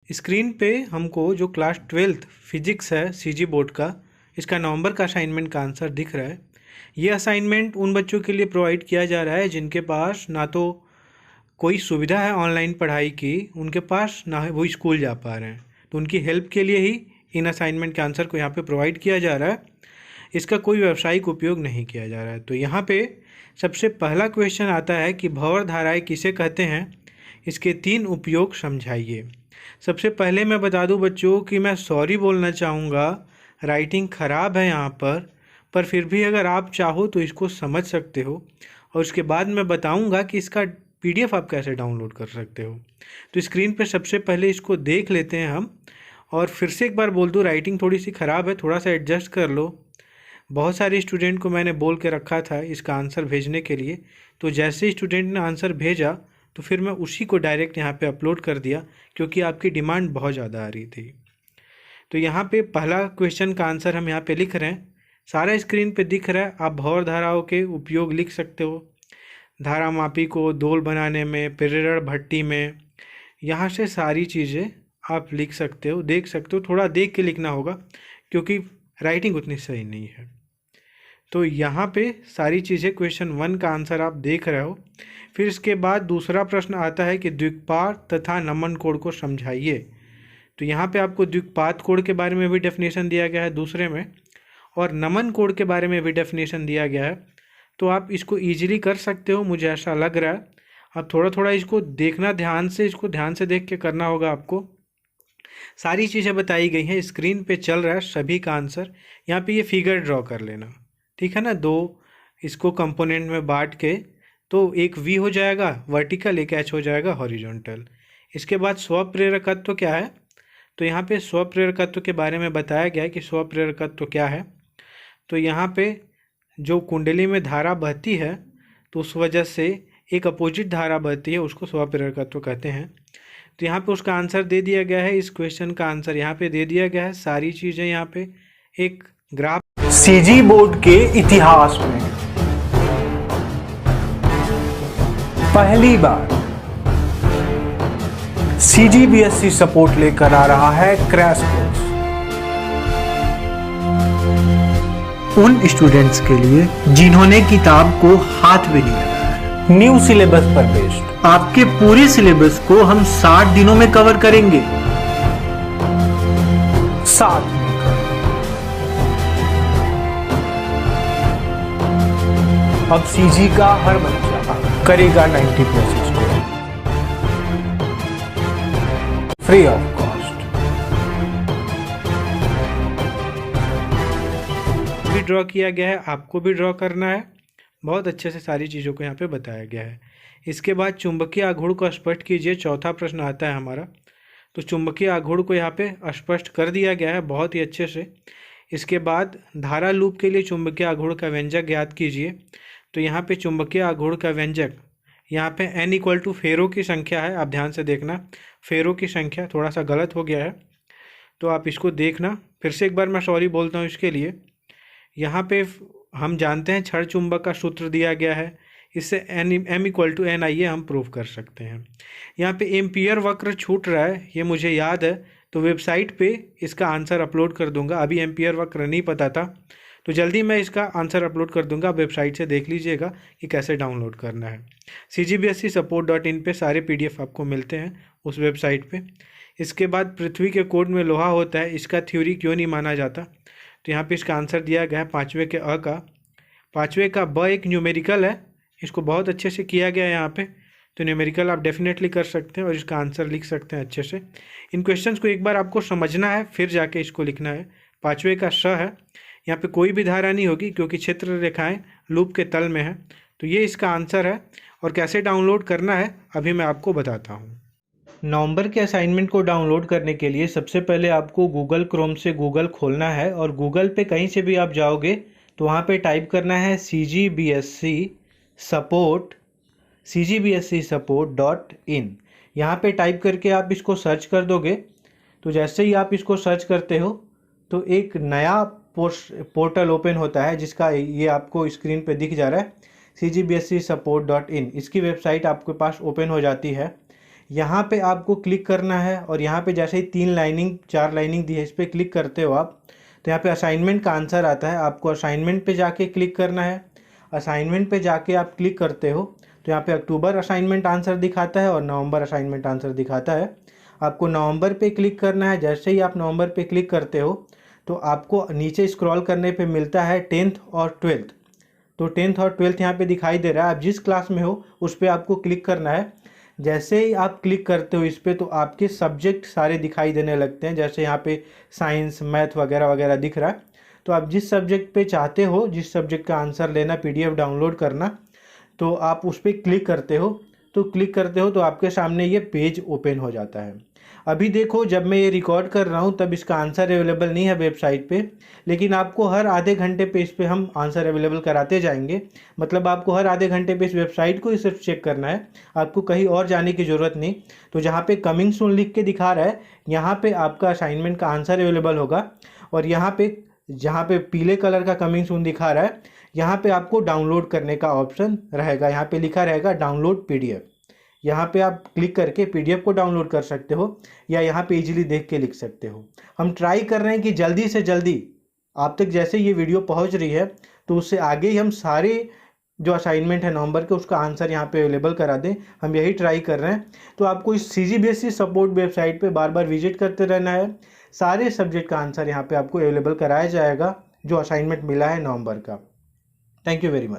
Screen पे हमको जो क्लास 12th फिजिक्स है सीजी बोर्ड का, इसका नवंबर का असाइनमेंट का आंसर दिख रहा है। ये असाइनमेंट उन बच्चों के लिए प्रोवाइड किया जा रहा है जिनके पास ना तो कोई सुविधा है ऑनलाइन पढ़ाई की, उनके पास ना वो स्कूल जा पा रहे हैं, तो उनकी हेल्प के लिए ही इन असाइनमेंट के आंसर को यहाँ पे प्रोवाइड किया जा रहा है। इसका कोई व्यावसायिक उपयोग नहीं किया जा रहा है। तो यहाँ पे सबसे पहला क्वेश्चन आता है कि भंवर धाराएँ किसे कहते हैं, इसके 3 उपयोग समझाइए। सबसे पहले मैं बता दूं बच्चों कि मैं सॉरी बोलना चाहूँगा, राइटिंग ख़राब है यहाँ पर फिर भी अगर आप चाहो तो इसको समझ सकते हो, और उसके बाद मैं बताऊँगा कि इसका PDF आप कैसे डाउनलोड कर सकते हो। तो स्क्रीन पे सबसे पहले इसको देख लेते हैं हम, और फिर से एक बार बोल दूँ, राइटिंग थोड़ी सी ख़राब है, थोड़ा सा एडजस्ट कर लो। बहुत सारे स्टूडेंट को मैंने बोल के रखा था इसका आंसर भेजने के लिए, तो जैसे स्टूडेंट ने आंसर भेजा तो फिर मैं उसी को डायरेक्ट यहाँ पे अपलोड कर दिया, क्योंकि आपकी डिमांड बहुत ज़्यादा आ रही थी। तो यहाँ पे पहला क्वेश्चन का आंसर हम यहाँ पे लिख रहे हैं, सारा स्क्रीन पे दिख रहा है। आप भंवर धाराओं के उपयोग लिख सकते हो, धारा मापी को दोल बनाने में, प्रेरण भट्टी में, यहाँ से सारी चीज़ें आप लिख सकते हो, देख सकते हो। थोड़ा देख के लिखना होगा क्योंकि राइटिंग उतनी सही नहीं है। तो यहाँ पे सारी चीज़ें क्वेश्चन 1 का आंसर आप देख रहे हो। फिर इसके बाद दूसरा प्रश्न आता है कि द्विपात तथा नमन कोण को समझाइए। तो यहाँ पे आपको द्विपात कोण के बारे में भी डेफिनेशन दिया गया है दूसरे में, और नमन कोण के बारे में भी डेफिनेशन दिया गया है। तो आप इसको ईजिली कर सकते हो, मुझे ऐसा लग रहा है। अब थोड़ा थोड़ा इसको देखना ध्यान से, इसको ध्यान से देख के करना होगा आपको। सारी चीज़ें बताई गई हैं, स्क्रीन पे चल रहा है सभी का आंसर। यहाँ पे ये फिगर ड्रॉ कर लेना, ठीक है ना। 2 इसको कंपोनेंट में बांट के, तो एक V हो जाएगा वर्टिकल, एक H हो जाएगा हॉरिजॉन्टल। इसके बाद स्वप्रेरकत्व क्या है, तो यहाँ पे स्वप्रेरकत्व के बारे में बताया गया है कि स्वप्रेरकत्व क्या है। तो यहाँ पे जो कुंडली में धारा बहती है तो उस वजह से एक अपोजिट धारा बहती है, उसको स्वप्रेरकत्व कहते हैं। तो यहाँ पे उसका आंसर दे दिया गया है, इस क्वेश्चन का आंसर यहाँ पे दे दिया गया है। सारी चीज़ें यहाँ पे एक ग्राफ। सीजी बोर्ड के इतिहास में पहली बार CGBSE सपोर्ट लेकर आ रहा है क्रैश कोर्स उन स्टूडेंट्स के लिए जिन्होंने किताब को हाथ भी नहीं लगाया है। न्यू सिलेबस पर बेस्ड आपके पूरे सिलेबस को हम 60 दिनों में कवर करेंगे। साथ अब सीजी का हर बच्चा करेगा 90+ स्कोर फ्री ऑफ कॉस्ट। भी ड्रॉ किया गया है, आपको भी ड्रॉ करना है। बहुत अच्छे से सारी चीज़ों को यहाँ पे बताया गया है। इसके बाद चुंबकीय आघूर्ण को स्पष्ट कीजिए, चौथा प्रश्न आता है हमारा। तो चुंबकीय आघूर्ण को यहाँ पे स्पष्ट कर दिया गया है बहुत ही अच्छे से। इसके बाद धारा लूप के लिए चुंबकीय आघूर्ण का व्यंजक ज्ञात कीजिए। तो यहाँ पे चुंबकीय आघूर्ण का व्यंजक, यहाँ पे n = फेरों की संख्या है, आप ध्यान से देखना। फेरों की संख्या थोड़ा सा गलत हो गया है, तो आप इसको देखना। फिर से एक बार मैं सॉरी बोलता हूँ इसके लिए। यहाँ पे हम जानते हैं क्षण चुंबक का सूत्र दिया गया है, इससे m = n हम प्रूव कर सकते हैं। यहाँ पे एम्पियर वक्र छूट रहा है, ये मुझे याद है, तो वेबसाइट पे इसका आंसर अपलोड कर दूंगा। अभी एम्पियर वक्र नहीं पता था, तो जल्दी मैं इसका आंसर अपलोड कर दूंगा। वेबसाइट से देख लीजिएगा कि कैसे डाउनलोड करना है। CGBSEsupport.in पे सारे PDF आपको मिलते हैं उस वेबसाइट पे। इसके बाद पृथ्वी के कोड में लोहा होता है, इसका थ्योरी क्यों नहीं माना जाता। तो यहाँ पे इसका आंसर दिया गया है 5वें के अ का। 5वें का ब एक न्यूमेरिकल है, इसको बहुत अच्छे से किया गया है यहाँ पे। तो न्यूमेरिकल आप डेफिनेटली कर सकते हैं और इसका आंसर लिख सकते हैं अच्छे से। इन क्वेश्चंस को एक बार आपको समझना है, फिर जाके इसको लिखना है। 5वें का श है, यहाँ पे कोई भी धारा नहीं होगी क्योंकि क्षेत्र रेखाएं लूप के तल में है। तो ये इसका आंसर है, और कैसे डाउनलोड करना है अभी मैं आपको बताता हूँ। नवंबर के असाइनमेंट को डाउनलोड करने के लिए सबसे पहले आपको गूगल क्रोम से गूगल खोलना है, और गूगल पे कहीं से भी आप जाओगे तो वहाँ पे टाइप करना है CGBSE support.in। यहाँ पे टाइप करके आप इसको सर्च कर दोगे। तो जैसे ही आप इसको सर्च करते हो तो एक नया पोर्टल ओपन होता है, जिसका ये आपको स्क्रीन पे दिख जा रहा है, CGBSE support.in। इसकी वेबसाइट आपके पास ओपन हो जाती है। यहाँ पे आपको क्लिक करना है और यहाँ पे जैसे ही 3 लाइनिंग 4 लाइनिंग दी है इस पर क्लिक करते हो आप, तो यहाँ पे असाइनमेंट का आंसर आता है। आपको असाइनमेंट पे जाके क्लिक करना है। असाइनमेंट पे जाके आप क्लिक करते हो तो यहाँ पे अक्टूबर असाइनमेंट आंसर दिखाता है और नवंबर असाइनमेंट आंसर दिखाता है। आपको नवंबर पे क्लिक करना है। जैसे ही आप नवंबर पे क्लिक करते हो तो आपको नीचे स्क्रॉल करने पे मिलता है 10th और 12th। तो 10th और 12th यहाँ पे दिखाई दे रहा है। आप जिस क्लास में हो उस पर आपको क्लिक करना है। जैसे ही आप क्लिक करते हो इस पर तो आपके सब्जेक्ट सारे दिखाई देने लगते हैं। जैसे यहाँ पे साइंस, मैथ वगैरह वगैरह दिख रहा है। तो आप जिस सब्जेक्ट पे चाहते हो, जिस सब्जेक्ट का आंसर लेना, PDF डाउनलोड करना, तो आप उस पर क्लिक करते हो। तो क्लिक करते हो तो आपके सामने ये पेज ओपन हो जाता है। अभी देखो, जब मैं ये रिकॉर्ड कर रहा हूँ तब इसका आंसर अवेलेबल नहीं है वेबसाइट पे, लेकिन आपको हर आधे घंटे पे इस पे हम आंसर अवेलेबल कराते जाएंगे। मतलब आपको हर आधे घंटे पे इस वेबसाइट को ही सिर्फ चेक करना है, आपको कहीं और जाने की ज़रूरत नहीं। तो जहाँ पे कमिंग सून लिख के दिखा रहा है, यहाँ पे आपका असाइनमेंट का आंसर अवेलेबल होगा। और यहाँ पे जहाँ पे पीले कलर का कमिंग सून दिखा रहा है, यहाँ पे आपको डाउनलोड करने का ऑप्शन रहेगा। यहाँ पे लिखा रहेगा डाउनलोड PDF। यहाँ पे आप क्लिक करके PDF को डाउनलोड कर सकते हो या यहाँ पे इजीली देख के लिख सकते हो। हम ट्राई कर रहे हैं कि जल्दी से जल्दी आप तक जैसे ये वीडियो पहुँच रही है तो उससे आगे ही हम सारे जो असाइनमेंट है नवंबर के उसका आंसर यहाँ पे अवेलेबल करा दें। हम यही ट्राई कर रहे हैं। तो आपको इस CGBSE सपोर्ट वेबसाइट पे बार बार विजिट करते रहना है। सारे सब्जेक्ट का आंसर यहाँ पे आपको अवेलेबल कराया जाएगा जो असाइनमेंट मिला है नवंबर का। Thank you very much.